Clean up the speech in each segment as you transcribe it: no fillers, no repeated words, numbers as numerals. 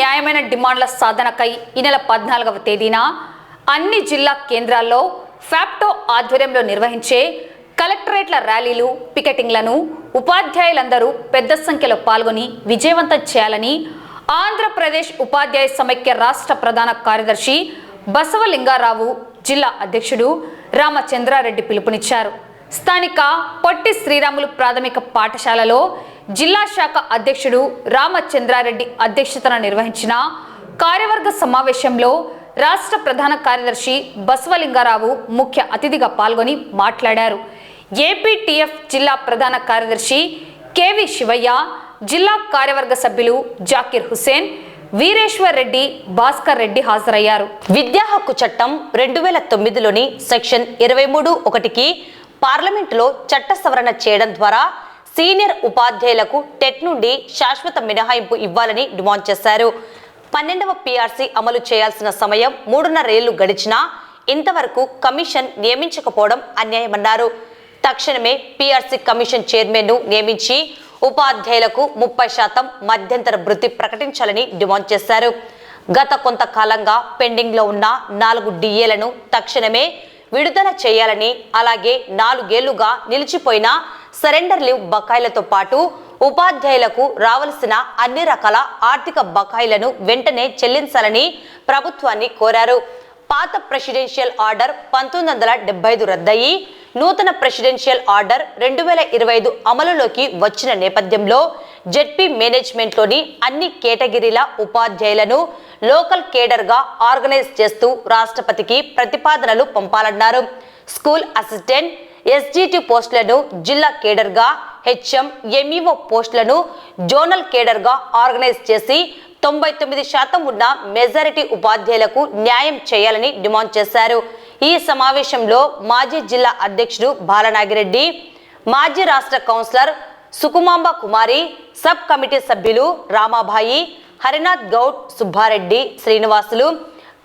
న్యాయమైన డిమాండ్ల సాధనకై ఈ నెల 14వ తేదీన అన్ని జిల్లా కేంద్రాల్లో ఫ్యాప్టో ఆధ్వర్యంలో నిర్వహించే కలెక్టరేట్ల ర్యాలీలు, పికెటింగ్లను ఉపాధ్యాయులందరూ పెద్ద సంఖ్యలో పాల్గొని విజయవంతం చేయాలని ఆంధ్రప్రదేశ్ ఉపాధ్యాయ సమైక్య రాష్ట్ర ప్రధాన కార్యదర్శి బసవలింగారావు, జిల్లా అధ్యక్షుడు రామచంద్రారెడ్డి పిలుపునిచ్చారు. స్థానిక పొట్టి శ్రీరాములు ప్రాథమిక పాఠశాలలో జిల్లా శాఖ అధ్యక్షుడు రామచంద్రారెడ్డి అధ్యక్షతన నిర్వహించిన కార్యవర్గ సమావేశంలో రాష్ట్ర ప్రధాన కార్యదర్శి బసవలింగారావు ముఖ్య అతిథిగా పాల్గొని మాట్లాడారు. ఏపీటీఎఫ్ జిల్లా ప్రధాన కార్యదర్శి కేవి శివయ్య, జిల్లా కార్యవర్గ సభ్యులు జాకిర్ హుసేన్, వీరేశ్వర్ రెడ్డి, భాస్కర్ రెడ్డి హాజరయ్యారు. విద్యా హక్కు చట్టం 2009లోని సెక్షన్ 23(1)కి పార్లమెంటులో చట్ట సవరణ చేయడం ద్వారా సీనియర్ ఉపాధ్యాయులకు టెట్ నుండి శాశ్వత మినహాయింపు ఇవ్వాలని డిమాండ్ చేశారు. 12వ పీఆర్సీ అమలు చేయాల్సిన సమయం 3.5 ఏళ్లు గడిచినా ఇంతవరకు కమిషన్ నియమించకపోవడం అన్యాయమన్నారు. తక్షణమే పీఆర్సీ కమిషన్ చైర్మన్ను నియమించి ఉపాధ్యాయులకు 30% మధ్యంతర భృతి ప్రకటించాలని డిమాండ్ చేశారు. గత కొంతకాలంగా పెండింగ్లో ఉన్న 4 డిఏలను తక్షణమే విడుదల చేయాలని, అలాగే 4 ఏళ్లుగా నిలిచిపోయిన సరెండర్ లీవ్ బకాయిలతో పాటు ఉపాధ్యాయులకు రావాల్సిన అన్ని రకాల ఆర్థిక బకాయిలను వెంటనే చెల్లించాలని ప్రభుత్వాన్ని కోరారు. పాత ప్రెసిడెన్షియల్ ఆర్డర్ 1975 రద్దయి నూతన ప్రెసిడెన్షియల్ ఆర్డర్ 2025 అమలులోకి వచ్చిన నేపథ్యంలో జెడ్పీ మేనేజ్మెంట్లోని అన్ని కేటగిరీల ఉపాధ్యాయులను లోకల్ కేడర్గా ఆర్గనైజ్ చేస్తూ రాష్ట్రపతికి ప్రతిపాదనలు పంపాలన్నారు. స్కూల్ అసిస్టెంట్, ఎస్జిటి పోస్టులను జిల్లా కేడర్గా, హెచ్ఎం, ఎంఈఓ పోస్టులను జోనల్ కేడర్గా ఆర్గనైజ్ చేసి 99% ఉన్న మెజారిటీ ఉపాధ్యాయులకు న్యాయం చేయాలని డిమాండ్ చేశారు. ఈ సమావేశంలో మాజీ జిల్లా అధ్యక్షుడు బాలనాగిరెడ్డి, మాజీ రాష్ట్ర కౌన్సిలర్ సుకుమాంబ కుమారి, సబ్ కమిటీ సభ్యులు రామాబాయి, హరినాథ్ గౌడ్, సుబ్బారెడ్డి, శ్రీనివాసులు,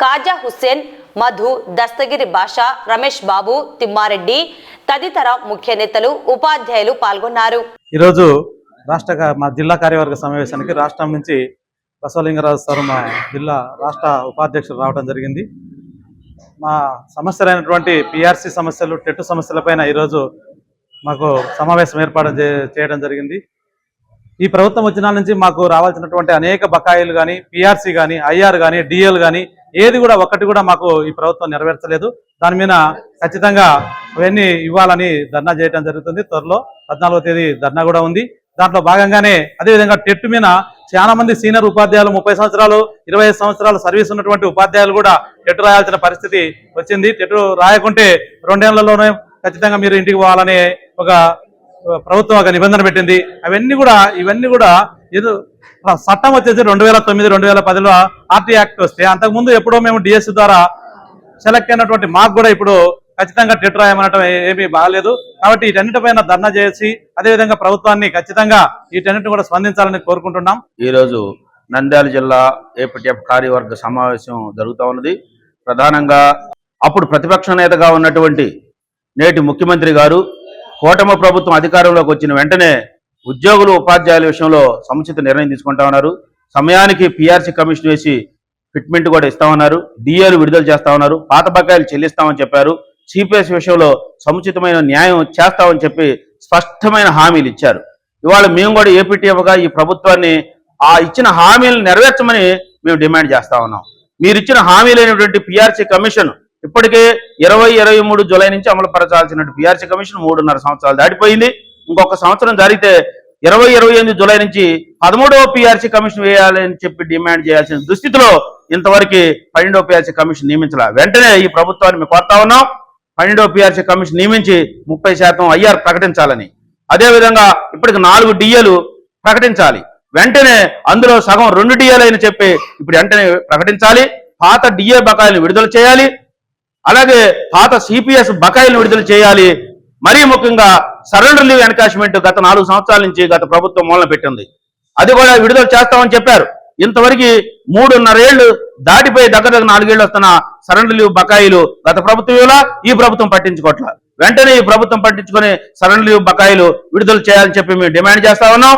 కాజా హుస్సేన్, మధు, దస్తగిరి భాష, రమేష్ బాబు, తిమ్మారెడ్డి తదితర ముఖ్య నేతలు, ఉపాధ్యాయులు పాల్గొన్నారు. ఈరోజు మా జిల్లా కార్యవర్గ సమావేశానికి రాష్ట్రం నుంచి బసవలింగరావు సార్, మా జిల్లా రాష్ట్ర ఉపాధ్యక్షులు రావడం జరిగింది. మా సమస్యలైనటువంటి పిఆర్సీ సమస్యలు, టెట్ సమస్యలపైన ఈరోజు మాకు సమావేశం ఏర్పాటు చేయడం జరిగింది. ఈ ప్రభుత్వం వచ్చిన నుంచి మాకు రావాల్సినటువంటి అనేక బకాయిలు కానీ, పిఆర్సీ కానీ, ఐఆర్ కానీ, డిఎల్ కానీ ఏది కూడా ఒక్కటి కూడా మాకు ఈ ప్రభుత్వం నెరవేర్చలేదు. దాని మీద ఖచ్చితంగా అవన్నీ ఇవ్వాలని ధర్నా చేయడం జరుగుతుంది. త్వరలో 14వ తేదీ ధర్నా కూడా ఉంది. దాంట్లో భాగంగానే అదేవిధంగా టెట్ మీద చాలా మంది సీనియర్ ఉపాధ్యాయులు 30 సంవత్సరాలు 25 సంవత్సరాలు సర్వీస్ ఉన్నటువంటి ఉపాధ్యాయులు కూడా టెట్ రాయాల్సిన పరిస్థితి వచ్చింది. టెట్ రాయకుంటే 2 ఏళ్లలోనే ఖచ్చితంగా మీరు ఇంటికి పోవాలని ఒక ప్రభుత్వం ఒక నిబంధన పెట్టింది. ఇవన్నీ కూడా ఏదో చట్టం వచ్చేసి 2009, 2010లో ఆర్టీ యాక్ట్ వస్తే, అంతకుముందు ఎప్పుడో మేము డిఎస్సి ద్వారా సెలెక్ట్ అయినటువంటి మాకు కూడా ఇప్పుడు ఖచ్చితంగా టెట్ రాయమనటం ఏమీ బాగలేదు. కాబట్టి వీటన్నిటిపైన ధర్నా చేసి అదేవిధంగా ప్రభుత్వాన్ని ఖచ్చితంగా వీటన్నిటిని కూడా స్పందించాలని కోరుకుంటున్నాం. ఈరోజు నంద్యాల జిల్లా ఏపీటీఎఫ్ కార్యవర్గ సమావేశం జరుగుతూ ఉన్నది. ప్రధానంగా అప్పుడు ప్రతిపక్ష నేతగా ఉన్నటువంటి నేటి ముఖ్యమంత్రి గారు కూటమి ప్రభుత్వం అధికారంలోకి వచ్చిన వెంటనే ఉద్యోగులు, ఉపాధ్యాయుల విషయంలో సముచిత నిర్ణయం తీసుకుంటా ఉన్నారు. సమయానికి పీఆర్సీ కమిషన్ వేసి ఫిట్మెంట్ కూడా ఇస్తామన్నారు. డిఏలు విడుదల చేస్తా ఉన్నారు. పాత బకాయిలు చెల్లిస్తామని చెప్పారు. సిపిఎస్ విషయంలో సముచితమైన న్యాయం చేస్తామని చెప్పి స్పష్టమైన హామీలు ఇచ్చారు. ఇవాళ మేము కూడా ఏపీటీఎఫ్గా ఈ ప్రభుత్వాన్ని ఆ ఇచ్చిన హామీలను నెరవేర్చమని మేము డిమాండ్ చేస్తా ఉన్నాం. మీరు ఇచ్చిన హామీలైనటువంటి పీఆర్సీ కమిషన్ ఇప్పటికే 2023 జూలై నుంచి అమలు పరచాల్సిన పీఆర్సీ కమిషన్ 3.5 సంవత్సరాలు దాటిపోయింది. ఇంకొక సంవత్సరం జరిగితే 2028 జూలై నుంచి 13వ పీఆర్సీ కమిషన్ వేయాలని చెప్పి డిమాండ్ చేయాల్సిన దుస్థితిలో ఇంతవరకు 12వ పీఆర్సీ కమిషన్ నియమించాల. వెంటనే ఈ ప్రభుత్వాన్ని మేము కోరుతా ఉన్నాం, 12వ పీఆర్సీ కమిషన్ నియమించి 30% ఐఆర్ ప్రకటించాలని, అదేవిధంగా ఇప్పటికి 4 డిఏలు ప్రకటించాలి. వెంటనే అందులో సగం 2 డిఏలు అని చెప్పి ఇప్పుడు వెంటనే ప్రకటించాలి. పాత డిఏ బకాయిలను విడుదల చేయాలి. అలాగే పాత సిపిఎస్ బకాయిలను విడుదల చేయాలి. మరీ ముఖ్యంగా సరెండర్ లీవ్ ఎన్కాష్మెంట్ గత 4 సంవత్సరాల నుంచి గత ప్రభుత్వం మూలన పెట్టింది. అది కూడా విడుదల చేస్తామని చెప్పారు. ఇంతవరకు 3.5 ఏళ్లు దాటిపోయి దగ్గర 4 ఏళ్లు వస్తున్న సరెండర్ లీవ్ బకాయిలు గత ప్రభుత్వం ఈ ప్రభుత్వం పట్టించుకోవట్ల. వెంటనే ఈ ప్రభుత్వం పట్టించుకొని సరెండర్ లీవ్ బకాయిలు విడుదల చేయాలని చెప్పి మేము డిమాండ్ చేస్తా ఉన్నాం.